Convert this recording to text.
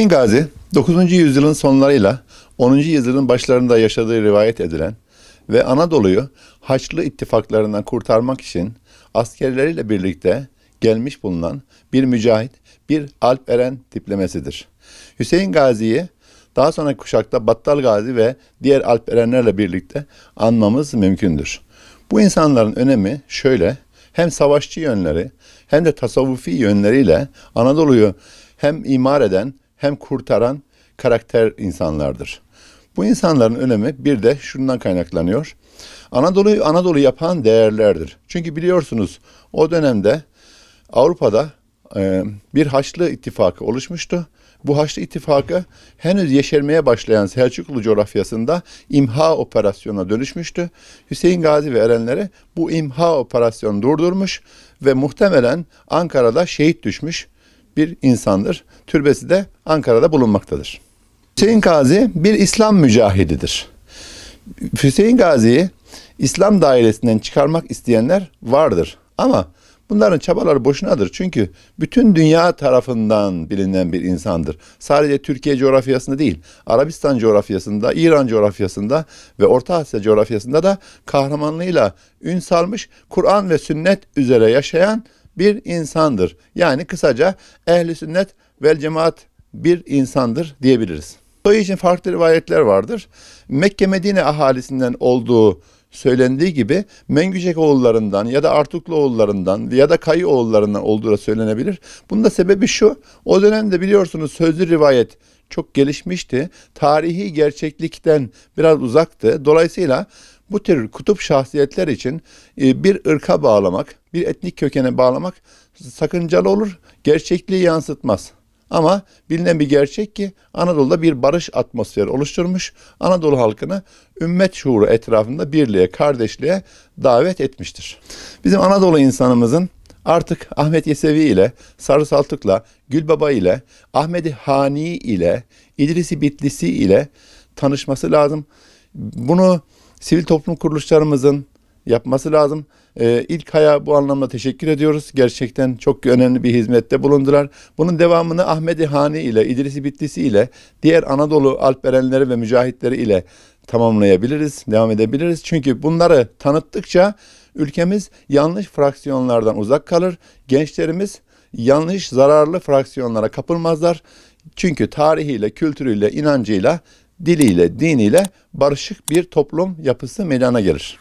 Hüseyin Gazi 9. yüzyılın sonlarıyla 10. yüzyılın başlarında yaşadığı rivayet edilen ve Anadolu'yu Haçlı ittifaklarından kurtarmak için askerleriyle birlikte gelmiş bulunan bir mücahit, bir alperen tiplemesidir. Hüseyin Gazi'yi daha sonraki kuşakta Battal Gazi ve diğer alperenlerle birlikte anmamız mümkündür. Bu insanların önemi şöyle: hem savaşçı yönleri hem de tasavvufi yönleriyle Anadolu'yu hem imar eden hem kurtaran karakter insanlardır. Bu insanların önemi bir de şundan kaynaklanıyor: Anadolu'yu Anadolu yapan değerlerdir. Çünkü biliyorsunuz o dönemde Avrupa'da bir Haçlı ittifakı oluşmuştu. Bu Haçlı ittifakı henüz yeşermeye başlayan Selçuklu coğrafyasında imha operasyonuna dönüşmüştü. Hüseyin Gazi ve erenleri bu imha operasyonu durdurmuş ve muhtemelen Ankara'da şehit düşmüş bir insandır. Türbesi de Ankara'da bulunmaktadır. Hüseyin Gazi bir İslam mücahididir. Hüseyin Gazi'yi İslam dairesinden çıkarmak isteyenler vardır. Ama bunların çabaları boşunadır. Çünkü bütün dünya tarafından bilinen bir insandır. Sadece Türkiye coğrafyasında değil, Arabistan coğrafyasında, İran coğrafyasında ve Orta Asya coğrafyasında da kahramanlığıyla ün salmış, Kur'an ve sünnet üzere yaşayan bir insandır. Yani kısaca ehli sünnet vel cemaat bir insandır diyebiliriz. Soyu için farklı rivayetler vardır. Mekke Medine ahalisinden olduğu söylendiği gibi Mengücek oğullarından ya da Artuklu oğullarından ya da Kayı oğullarından olduğu da söylenebilir. Bunun da sebebi şu: o dönemde biliyorsunuz sözlü rivayet çok gelişmişti. Tarihi gerçeklikten biraz uzaktı. Dolayısıyla bu tür kutup şahsiyetler için bir ırka bağlamak, bir etnik kökene bağlamak sakıncalı olur, gerçekliği yansıtmaz. Ama bilinen bir gerçek ki Anadolu'da bir barış atmosferi oluşturmuş, Anadolu halkını ümmet şuuru etrafında birliğe, kardeşliğe davet etmiştir. Bizim Anadolu insanımızın artık Ahmet Yesevi ile, Sarı Saltuk'la, Gülbaba ile, Ahmedi Hani ile, İdrisi Bitlisi ile tanışması lazım. Bunu sivil toplum kuruluşlarımızın yapması lazım. İlkay'a bu anlamda teşekkür ediyoruz. Gerçekten çok önemli bir hizmette bulundular. Bunun devamını Ahmedi Hani ile, İdrisi Bitlisi ile, diğer Anadolu alperenleri ve mücahitleri ile tamamlayabiliriz, devam edebiliriz. Çünkü bunları tanıttıkça ülkemiz yanlış fraksiyonlardan uzak kalır. Gençlerimiz yanlış, zararlı fraksiyonlara kapılmazlar. Çünkü tarihiyle, kültürüyle, inancıyla, diliyle, diniyle barışık bir toplum yapısı meydana gelir.